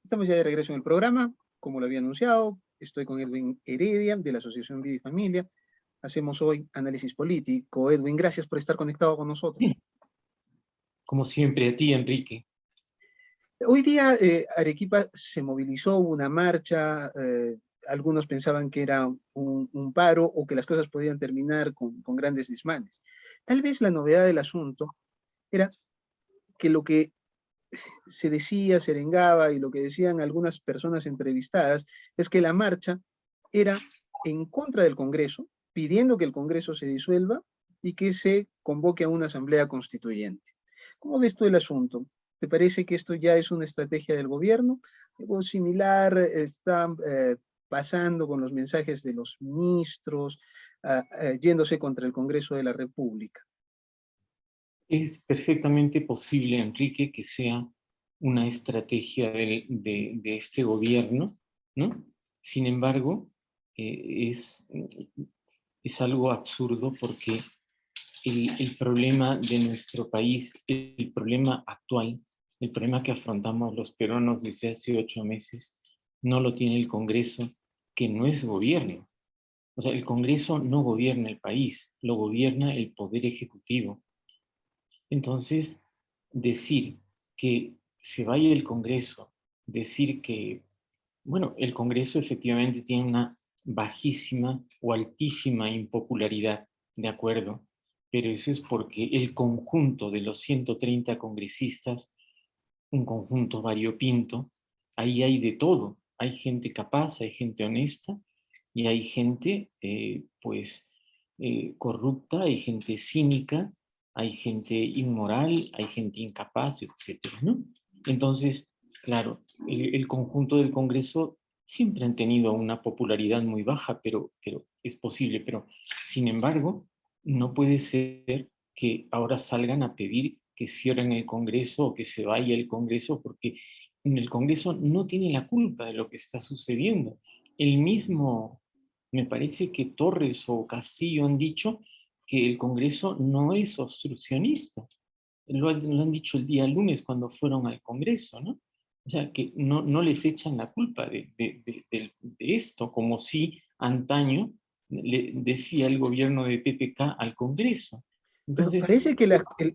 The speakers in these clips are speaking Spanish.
Estamos ya de regreso en el programa, como lo había anunciado, estoy con Edwin Heredia de la Asociación Vida y Familia. Hacemos hoy análisis político. Edwin, gracias por estar conectado con nosotros. Como siempre, a ti, Enrique. Hoy día Arequipa se movilizó, hubo una marcha, algunos pensaban que era un paro o que las cosas podían terminar con grandes desmanes. Tal vez la novedad del asunto era que lo que se decía, se arengaba y lo que decían algunas personas entrevistadas es que la marcha era en contra del Congreso, pidiendo que el Congreso se disuelva y que se convoque a una asamblea constituyente. ¿Cómo ves tú el asunto? ¿Te parece que esto ya es una estrategia del gobierno? Algo similar está pasando con los mensajes de los ministros, yéndose contra el Congreso de la República. Es perfectamente posible, Enrique, que sea una estrategia de este gobierno, ¿no? Sin embargo, es algo absurdo porque el problema de nuestro país, el problema actual, el problema que afrontamos los peruanos desde hace 8 meses, no lo tiene el Congreso, que no es gobierno. O sea, el Congreso no gobierna el país, lo gobierna el Poder Ejecutivo. Entonces, decir que se vaya el Congreso, decir que, bueno, el Congreso efectivamente tiene una bajísima o altísima impopularidad, de acuerdo, pero eso es porque el conjunto de los 130 congresistas, un conjunto variopinto, ahí hay de todo, hay gente capaz, hay gente honesta y hay gente, corrupta, hay gente cínica, hay gente inmoral, hay gente incapaz, etcétera, ¿no? Entonces, claro, el conjunto del Congreso siempre han tenido una popularidad muy baja, pero es posible, pero sin embargo, no puede ser que ahora salgan a pedir que cierren el Congreso o que se vaya el Congreso, porque el Congreso no tiene la culpa de lo que está sucediendo. El mismo, me parece que Torres o Castillo han dicho que el Congreso no es obstruccionista. Lo han dicho el día lunes cuando fueron al Congreso, ¿no? O sea, que no les echan la culpa de esto, como si antaño le decía el gobierno de PPK al Congreso. Pero Entonces, parece que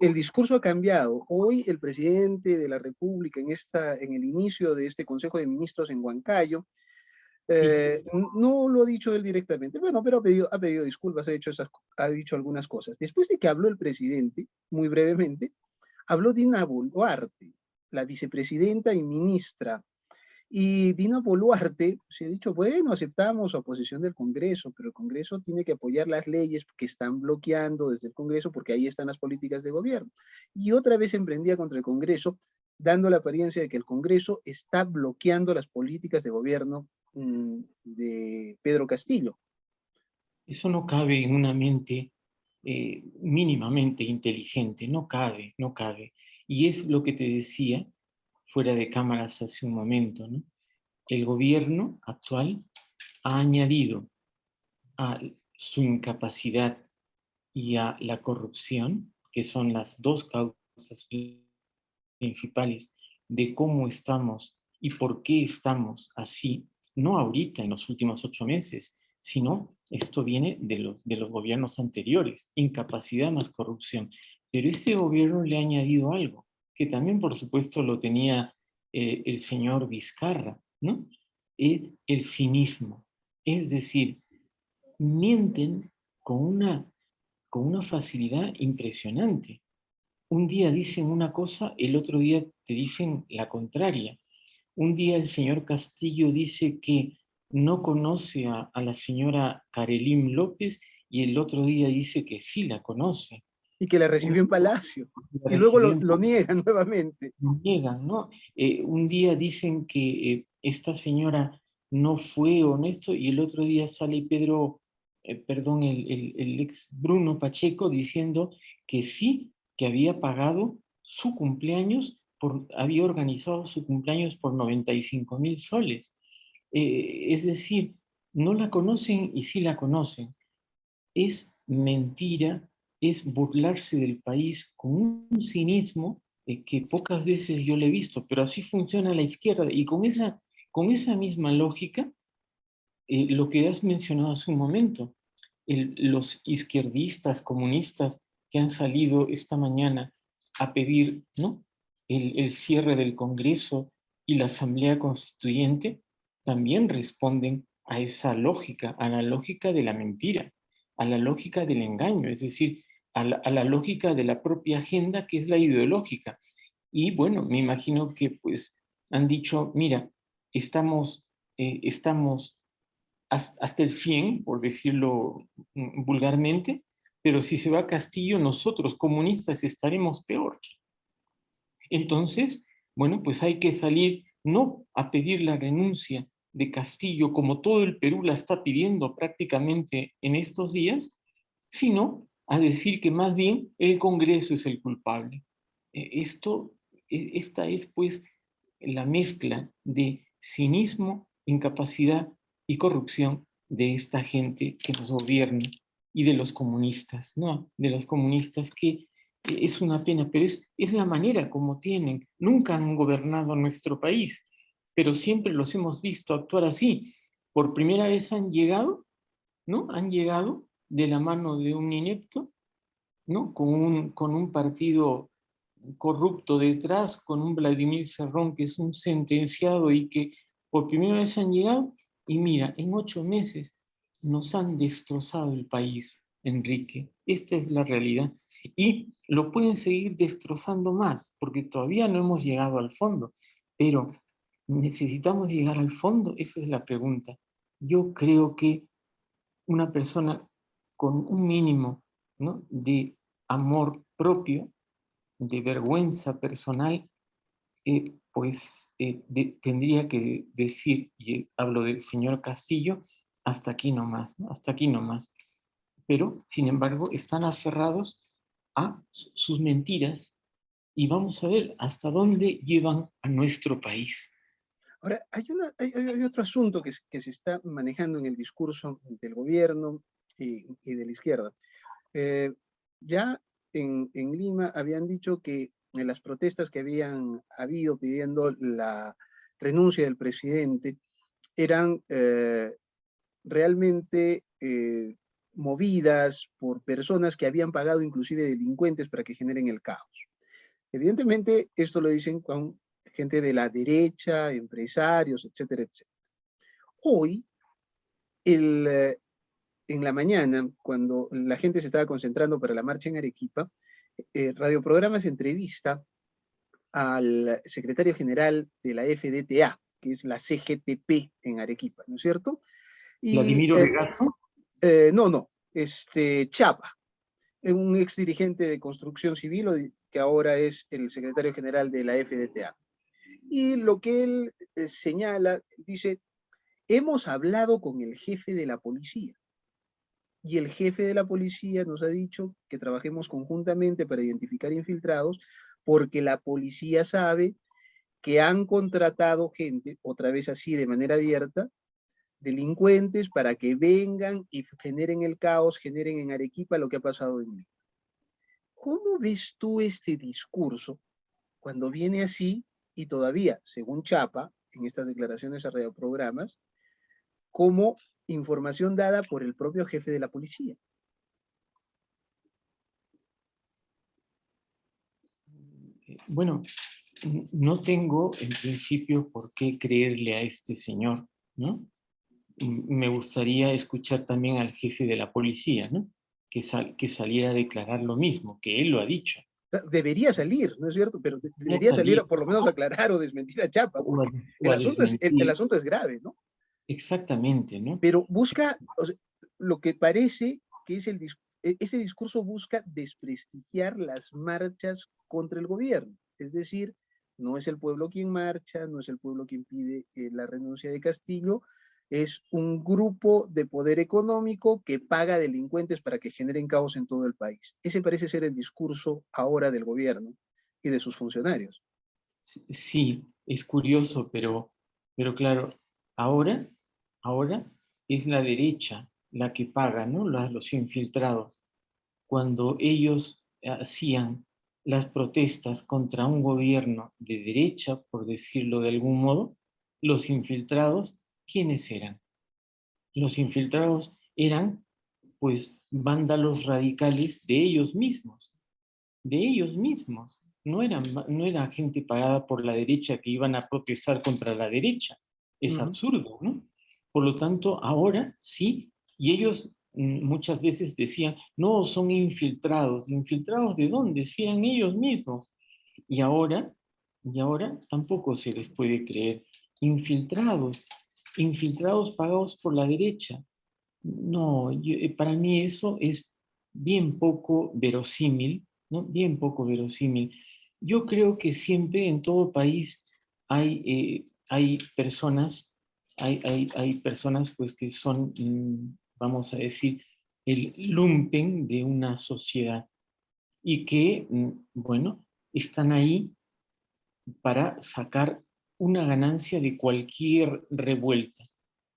el discurso ha cambiado. Hoy el presidente de la República, en el inicio de este Consejo de Ministros en Huancayo, no lo ha dicho él directamente, bueno, pero ha pedido disculpas, ha dicho algunas cosas. Después de que habló el presidente, muy brevemente, habló Dina Boluarte, la vicepresidenta y ministra. Y Dina Boluarte se ha dicho, bueno, aceptamos la oposición del Congreso, pero el Congreso tiene que apoyar las leyes que están bloqueando desde el Congreso porque ahí están las políticas de gobierno. Y otra vez emprendía contra el Congreso, dando la apariencia de que el Congreso está bloqueando las políticas de gobierno de Pedro Castillo. eso no cabe en una mente mínimamente inteligente, no cabe, no cabe. Y es lo que te decía fuera de cámaras hace un momento, ¿no? El gobierno actual ha añadido a su incapacidad y a la corrupción, que son las dos causas principales de cómo estamos y por qué estamos así, no ahorita en los últimos 8 meses, sino esto viene de los gobiernos anteriores, incapacidad más corrupción. Pero este gobierno le ha añadido algo, que también por supuesto lo tenía el señor Vizcarra, ¿no? Es el cinismo. Es decir, mienten con una facilidad impresionante. Un día dicen una cosa, el otro día te dicen la contraria. Un día el señor Castillo dice que no conoce a la señora Karelim López y el otro día dice que sí la conoce. Y que la recibió en Palacio. La Y luego recibió lo niegan nuevamente. niegan, ¿no? Un día dicen que esta señora no fue honesto y el otro día sale Pedro, perdón, el ex Bruno Pacheco diciendo que sí, que había pagado su cumpleaños, había organizado su cumpleaños por 95,000 soles. Es decir, no la conocen y sí la conocen. Es mentira, es burlarse del país con un cinismo que pocas veces yo le he visto, pero así funciona la izquierda. Y con esa misma lógica, lo que has mencionado hace un momento, los izquierdistas, comunistas que han salido esta mañana a pedir, ¿no?, el cierre del Congreso y la Asamblea Constituyente, también responden a esa lógica, a la lógica de la mentira, a la lógica del engaño, es decir, a la lógica de la propia agenda que es la ideológica. Y bueno, me imagino que pues han dicho, mira, estamos hasta el 100, por decirlo vulgarmente, pero si se va a Castillo, nosotros comunistas estaremos peor. Entonces, bueno, pues hay que salir no a pedir la renuncia de Castillo, como todo el Perú la está pidiendo prácticamente en estos días, sino a decir que más bien el Congreso es el culpable. Esta es pues la mezcla de cinismo, incapacidad y corrupción de esta gente que nos gobierna y de los comunistas, ¿no? De los comunistas que es una pena, pero es la manera como tienen. Nunca han gobernado nuestro país, pero siempre los hemos visto actuar así. Por primera vez han llegado, ¿no? Han llegado de la mano de un inepto, ¿no? Con un partido corrupto detrás, con un Vladimir Cerrón que es un sentenciado y que por primera vez han llegado y mira, en 8 meses nos han destrozado el país, Enrique. Esta es la realidad. Y lo pueden seguir destrozando más, porque todavía no hemos llegado al fondo. Pero ¿necesitamos llegar al fondo? Esa es la pregunta. Yo creo que una persona con un mínimo, ¿no?, de amor propio, de vergüenza personal, tendría que decir, y hablo del señor Castillo, hasta aquí nomás, ¿no? Hasta aquí nomás. Pero, sin embargo, están aferrados a sus mentiras y vamos a ver hasta dónde llevan a nuestro país. Ahora, hay otro asunto que se está manejando en el discurso del gobierno y de la izquierda. Eh, ya en Lima habían dicho que en las protestas que habían habido pidiendo la renuncia del presidente eran realmente movidas por personas que habían pagado inclusive delincuentes para que generen el caos. Evidentemente, esto lo dicen con gente de la derecha, empresarios, etcétera, etcétera. Hoy, en la mañana, cuando la gente se estaba concentrando para la marcha en Arequipa, Radioprogramas entrevista al secretario general de la FDTA, que es la CGTP en Arequipa, ¿no es cierto? Y Vladimiro Regazo. no, Chapa, un ex dirigente de construcción civil que ahora es el secretario general de la FDTA. Y lo que él señala, dice, hemos hablado con el jefe de la policía y el jefe de la policía nos ha dicho que trabajemos conjuntamente para identificar infiltrados porque la policía sabe que han contratado gente, otra vez así de manera abierta, delincuentes para que vengan y generen el caos, generen en Arequipa lo que ha pasado en Lima. ¿Cómo ves tú este discurso cuando viene así y todavía, según Chapa, en estas declaraciones a radioprogramas, como información dada por el propio jefe de la policía? Bueno, no tengo en principio por qué creerle a este señor, ¿no? Me gustaría escuchar también al jefe de la policía, ¿no? Que saliera a declarar lo mismo, que él lo ha dicho. Debería salir, ¿no es cierto? Pero Ya debería salir salir por lo menos a aclarar o desmentir a Chapa, o a, porque o a el desmentir. asunto es grave, ¿no? Exactamente, ¿no? Pero busca, o sea, lo que parece que es ese discurso busca desprestigiar las marchas contra el gobierno. Es decir, no es el pueblo quien marcha, no es el pueblo quien pide la renuncia de Castillo, es un grupo de poder económico que paga delincuentes para que generen caos en todo el país. Ese parece ser el discurso ahora del gobierno y de sus funcionarios. Sí, es curioso, pero claro, ahora, ahora es la derecha la que paga, ¿no? Los infiltrados. Cuando ellos hacían las protestas contra un gobierno de derecha, por decirlo de algún modo, los infiltrados, ¿quiénes eran? Los infiltrados eran, pues, vándalos radicales de ellos mismos. No era gente pagada por la derecha que iban a protestar contra la derecha. Es Ujú. absurdo, ¿no? Por lo tanto, ahora sí, y ellos muchas veces decían, no, son infiltrados. ¿Infiltrados de dónde? Si eran ellos mismos. Y ahora, y ahora tampoco se les puede creer. Infiltrados, infiltrados pagados por la derecha. No, para mí eso es bien poco verosímil, ¿no? Bien poco verosímil. Yo creo que siempre en todo país hay personas, hay personas pues que son, vamos a decir, el lumpen de una sociedad y que, bueno, están ahí para sacar una ganancia de cualquier revuelta.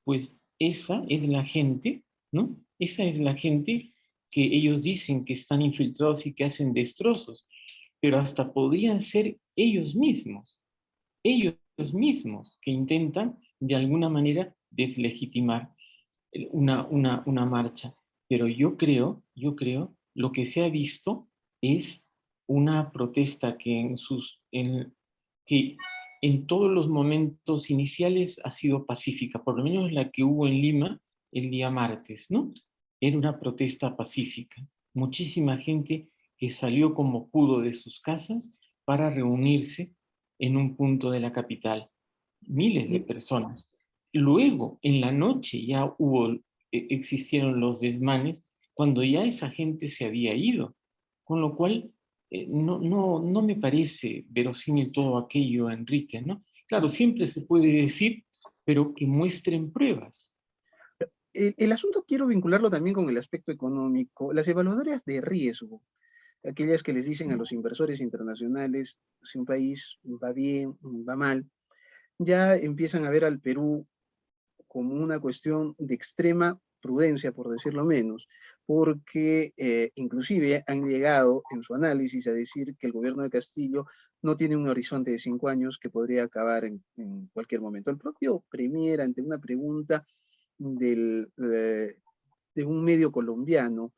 Pues esa es la gente, ¿no? Esa es la gente que ellos dicen que están infiltrados y que hacen destrozos, pero hasta podrían ser ellos mismos que intentan de alguna manera deslegitimar una marcha. Pero yo creo, lo que se ha visto es una protesta que en todos los momentos iniciales ha sido pacífica, por lo menos la que hubo en Lima el día martes, ¿no? Era una protesta pacífica. Muchísima gente que salió como pudo de sus casas para reunirse en un punto de la capital. Miles de Y, personas. Luego, en la noche ya existieron los desmanes cuando ya esa gente se había ido, con lo cual no me parece verosímil todo aquello, Enrique, ¿no? Claro, siempre se puede decir, pero que muestren pruebas. el asunto quiero vincularlo también con el aspecto económico. Las evaluadoras de riesgo, aquellas que les dicen a los inversores internacionales si un país va bien, va mal, ya empiezan a ver al Perú como una cuestión de extrema prudencia, por decirlo menos, porque inclusive han llegado en su análisis a decir que el gobierno de Castillo no tiene un horizonte de 5 años que podría acabar en cualquier momento. El propio Premier, ante una pregunta del, de un medio colombiano,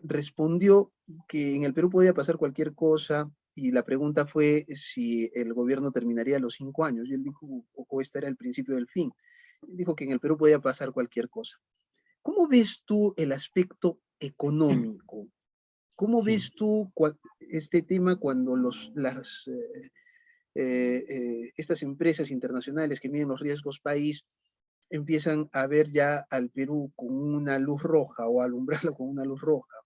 respondió que en el Perú podía pasar cualquier cosa y la pregunta fue si el gobierno terminaría a los 5 años. Y él dijo, o este era el principio del fin. Él dijo que en el Perú podía pasar cualquier cosa. ¿Cómo ves tú el aspecto económico? ¿Cómo Sí. ves tú este tema cuando estas empresas internacionales que miden los riesgos país empiezan a ver ya al Perú con una luz roja o a alumbrarlo con una luz roja?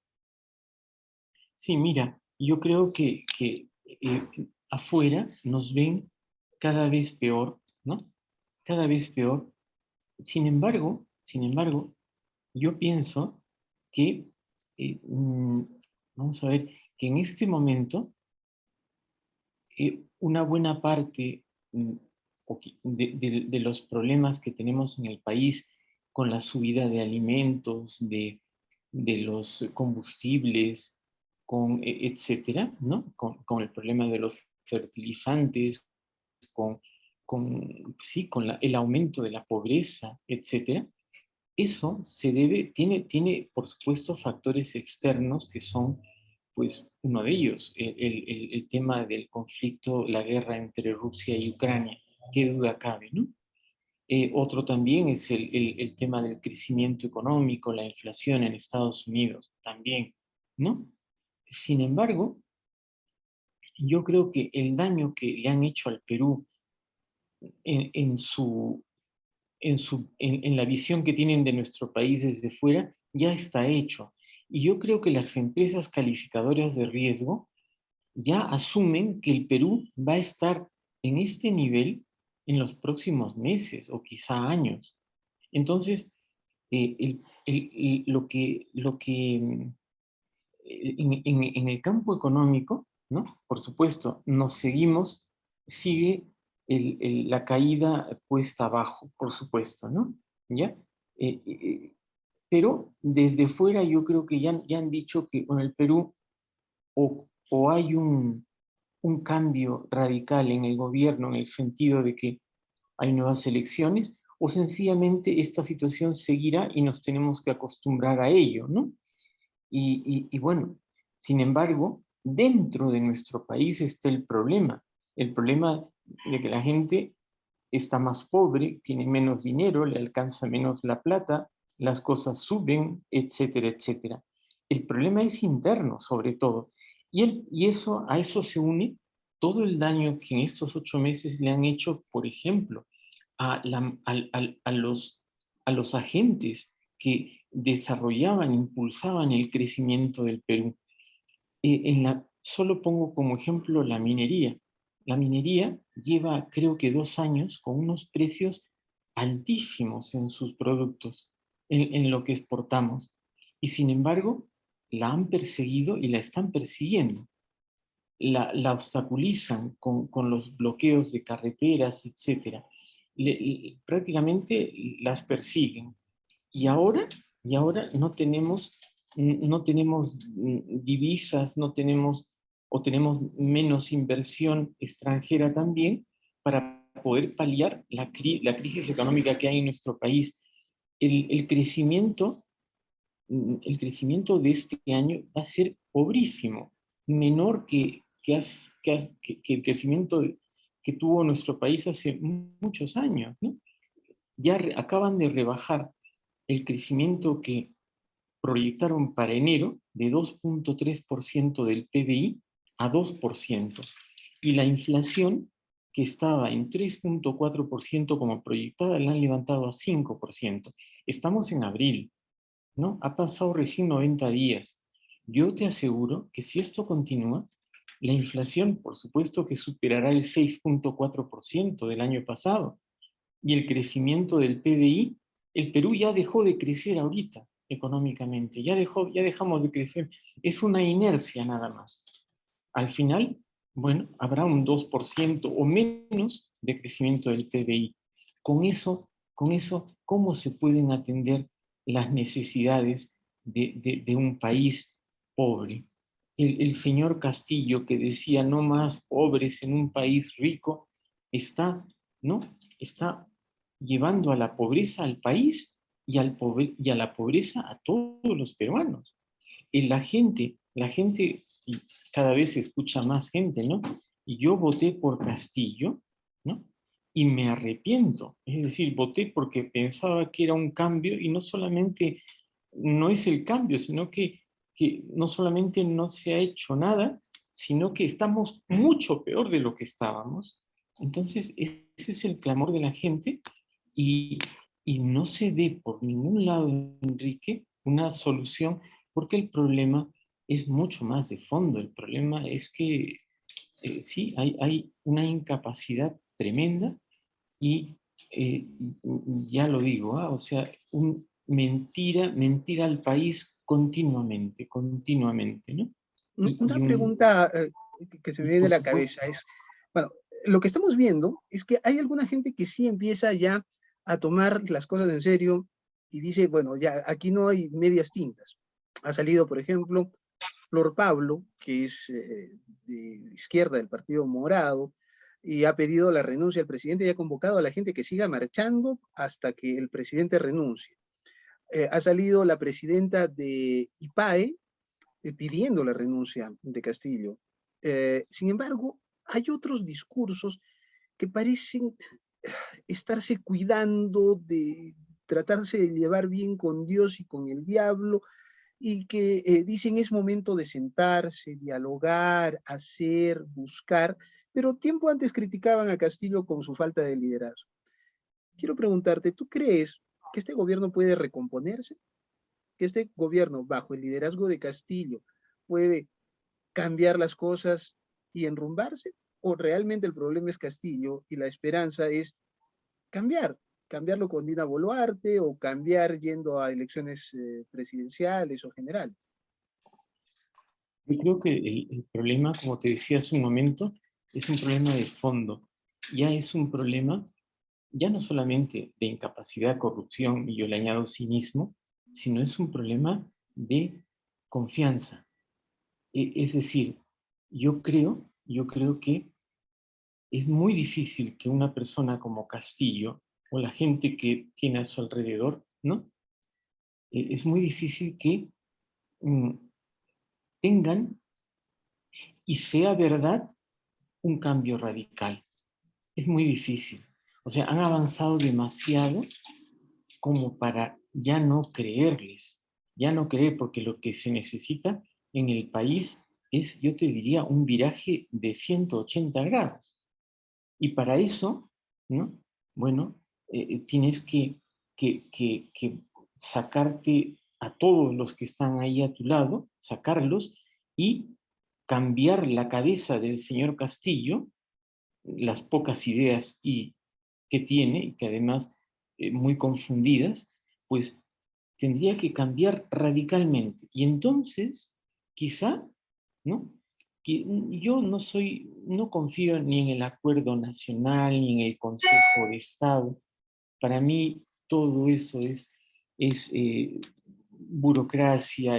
Sí, mira, yo creo que afuera nos ven cada vez peor, ¿no? Cada vez peor. Sin embargo, yo pienso que, eh, mm, vamos a ver, que en este momento una buena parte de los problemas que tenemos en el país con la subida de alimentos, de los combustibles, etcétera, ¿no? Con el problema de los fertilizantes, con, sí, con el aumento de la pobreza, etcétera. Eso tiene, por supuesto, factores externos que son, pues, uno de ellos, el tema del conflicto, la guerra entre Rusia y Ucrania, qué duda cabe, ¿no? Otro también es el tema del crecimiento económico, la inflación en Estados Unidos, también, ¿no? Sin embargo, yo creo que el daño que le han hecho al Perú en su en la visión que tienen de nuestro país desde fuera, ya está hecho. Y yo creo que las empresas calificadoras de riesgo ya asumen que el Perú va a estar en este nivel en los próximos meses o quizá años. Entonces, lo que en el campo económico, ¿no? Por supuesto, sigue la caída cuesta abajo, por supuesto, ¿no? ¿Ya? Eh, eh, pero desde fuera yo creo que ya han dicho que con el Perú o hay un cambio radical en el gobierno en el sentido de que hay nuevas elecciones, o sencillamente esta situación seguirá y nos tenemos que acostumbrar a ello, ¿no? Y bueno, sin embargo, dentro de nuestro país está el problema de que la gente está más pobre, tiene menos dinero, le alcanza menos la plata, las cosas suben, etcétera, etcétera. El problema es interno, sobre todo. Y eso, a eso se une todo el daño que en estos 8 meses le han hecho, por ejemplo, a los agentes que desarrollaban, impulsaban el crecimiento del Perú. Solo pongo como ejemplo la minería. La minería lleva, creo que 2 años, con unos precios altísimos en sus productos, en lo que exportamos. Y sin embargo, la han perseguido y la están persiguiendo. La obstaculizan con los bloqueos de carreteras, etc. Prácticamente las persiguen. Y ahora, no tenemos divisas, no tenemos, o tenemos menos inversión extranjera también para poder paliar la crisis económica que hay en nuestro país. El crecimiento, el crecimiento de este año va a ser pobrísimo, menor que el crecimiento que tuvo nuestro país hace muchos años, ¿no? Ya acaban de rebajar el crecimiento que proyectaron para enero de 2,3% del PBI a 2%. Y la inflación, que estaba en 3,4% como proyectada, la han levantado a 5%. Estamos en abril, ¿no? Ha pasado recién 90 días. Yo te aseguro que si esto continúa, la inflación, por supuesto que superará el 6,4% del año pasado. Y el crecimiento del PBI, el Perú ya dejó de crecer ahorita económicamente, ya dejamos de crecer. Es una inercia nada más. Al final, bueno, habrá un 2% o menos de crecimiento del PBI. Con eso, ¿cómo se pueden atender las necesidades de un país pobre? El señor Castillo, que decía no más pobres en un país rico, está, ¿no? Está llevando a la pobreza al país y a la pobreza a todos los peruanos. La gente, y cada vez se escucha más gente, ¿no? Y yo voté por Castillo, ¿no? Y me arrepiento. Es decir, voté porque pensaba que era un cambio y no solamente no es el cambio, sino que no solamente no se ha hecho nada, sino que estamos mucho peor de lo que estábamos. Entonces, ese es el clamor de la gente y, y no se ve por ningún lado, Enrique, una solución, porque el problema es mucho más de fondo. El problema es que sí, hay una incapacidad tremenda y ya lo digo, o sea, mentira al país continuamente, continuamente, ¿no? Una Y pregunta que se me viene a por la supuesto, cabeza es, bueno, lo que estamos viendo es que hay alguna gente que sí empieza ya a tomar las cosas en serio y dice, bueno, ya aquí no hay medias tintas. Ha salido, por ejemplo, Flor Pablo, que es de izquierda del Partido Morado, y ha pedido la renuncia del presidente y ha convocado a la gente que siga marchando hasta que el presidente renuncie. Ha salido la presidenta de IPAE, pidiendo la renuncia de Castillo. Sin embargo, hay otros discursos que parecen estarse cuidando de tratarse de llevar bien con Dios y con el diablo, y que dicen es momento de sentarse, dialogar, hacer, buscar, pero tiempo antes criticaban a Castillo con su falta de liderazgo. Quiero preguntarte, ¿tú crees que este gobierno puede recomponerse? ¿Que este gobierno, bajo el liderazgo de Castillo, puede cambiar las cosas y enrumbarse? ¿O realmente el problema es Castillo y la esperanza es cambiar? Cambiarlo con Dina Boluarte o cambiar yendo a elecciones presidenciales o generales. yo creo que el problema, como te decía hace un momento, es un problema de fondo. Ya es un problema, ya no solamente de incapacidad, corrupción, y yo le añado cinismo, sino es un problema de confianza. Es decir, yo creo que es muy difícil que una persona como Castillo o la gente que tiene a su alrededor, ¿no? Es muy difícil que mm, tengan y sea verdad un cambio radical. Es muy difícil. O sea, han avanzado demasiado como para ya no creerles, ya no creer, porque lo que se necesita en el país es, yo te diría, un viraje de 180 grados. Y para eso, ¿no? Bueno, tienes que sacarte a todos los que están ahí a tu lado, sacarlos y cambiar la cabeza del señor Castillo, las pocas ideas que tiene, y que además muy confundidas, pues tendría que cambiar radicalmente. Y entonces, quizá, ¿no? Que yo no confío ni en el acuerdo nacional, ni en el Consejo de Estado. Para mí todo eso es burocracia,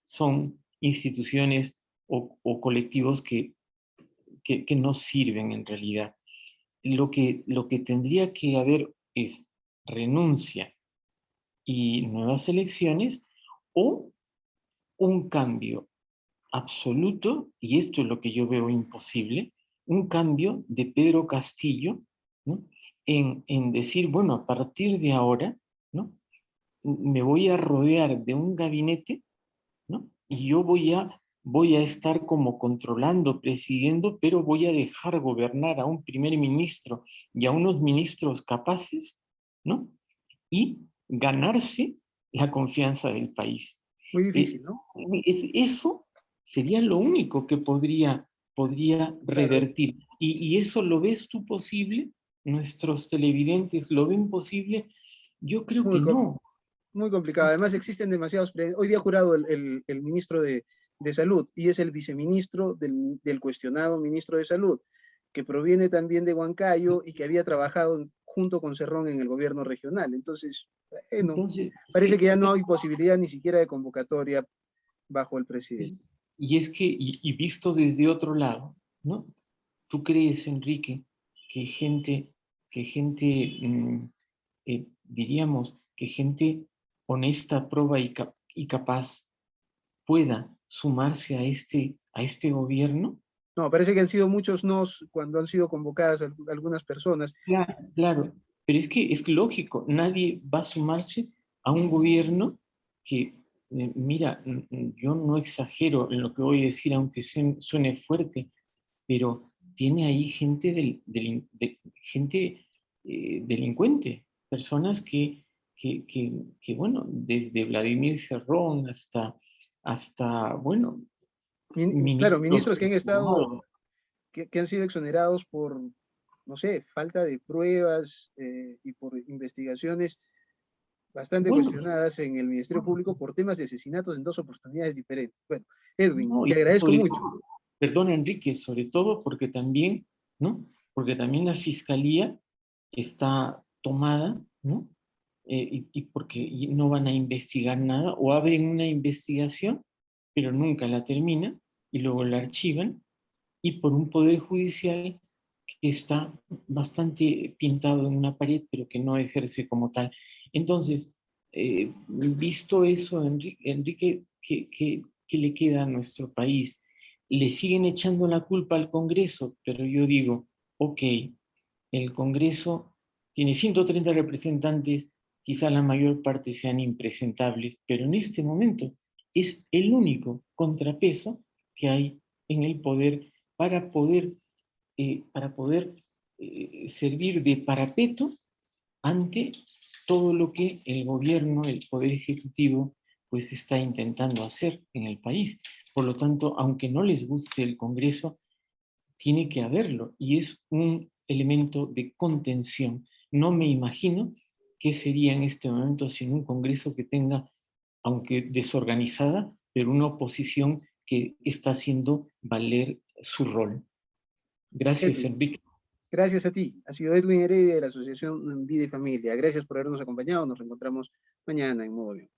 son instituciones o colectivos que no sirven en realidad. Lo que tendría que haber es renuncia y nuevas elecciones o un cambio absoluto, y esto es lo que yo veo imposible, un cambio de Pedro Castillo, ¿no? En decir, bueno, a partir de ahora, ¿no? Me voy a rodear de un gabinete, ¿no? Y yo voy a estar como controlando, presidiendo, pero voy a dejar gobernar a un primer ministro y a unos ministros capaces, ¿no? Y ganarse la confianza del país. Muy Eh, difícil, ¿no? Eso sería lo único que podría Claro, revertir. Y eso lo ves tú posible, nuestros televidentes lo ven posible. Yo creo muy, que no. muy complicado. Además, existen demasiados. Hoy día ha jurado el ministro de Salud y es el viceministro del cuestionado ministro de Salud, que proviene también de Huancayo y que había trabajado junto con Cerrón en el gobierno regional. Entonces, bueno, Entonces, parece que ya no hay posibilidad ni siquiera de convocatoria bajo el presidente. y es que, y visto desde otro lado, ¿no? ¿Tú crees, Enrique, que diríamos, que gente honesta, proba y capaz pueda sumarse a este gobierno? No, parece que han sido muchos nos cuando han sido convocadas algunas personas. Claro, claro, pero es que es lógico, nadie va a sumarse a un gobierno que, mira, yo no exagero en lo que voy a decir, aunque suene fuerte, pero tiene ahí gente delincuente, personas bueno, desde Vladimir Cerrón hasta bueno, Claro, ministros ministros que han estado, transformados. que han sido exonerados por, no sé, falta de pruebas y por investigaciones bastante Bueno, cuestionadas en el Ministerio Público por temas de asesinatos en dos oportunidades diferentes. Bueno, Edwin, no, te y agradezco sobre mucho. todo, perdón, Enrique, sobre todo porque también, ¿no? Porque también la fiscalía está tomada, ¿no? Y porque no van a investigar nada, o abren una investigación, pero nunca la terminan, y luego la archivan, y por un poder judicial que está bastante pintado en una pared, pero que no ejerce como tal. Entonces, visto eso, Enrique, ¿qué le queda a nuestro país? Le siguen echando la culpa al Congreso, pero yo digo, ok, el Congreso tiene 130 representantes, quizá la mayor parte sean impresentables, pero en este momento es el único contrapeso que hay en el poder para poder servir de parapeto ante todo lo que el gobierno, el poder ejecutivo, pues está intentando hacer en el país. Por lo tanto, aunque no les guste el Congreso, tiene que haberlo y es un elemento de contención. No me imagino qué sería en este momento sin un Congreso que tenga, aunque desorganizada, pero una oposición que está haciendo valer su rol. Gracias, Edwin, Enrique. gracias a ti. Ha sido Edwin Heredia de la Asociación Vida y Familia. Gracias por habernos acompañado. Nos reencontramos mañana en Modo Avión.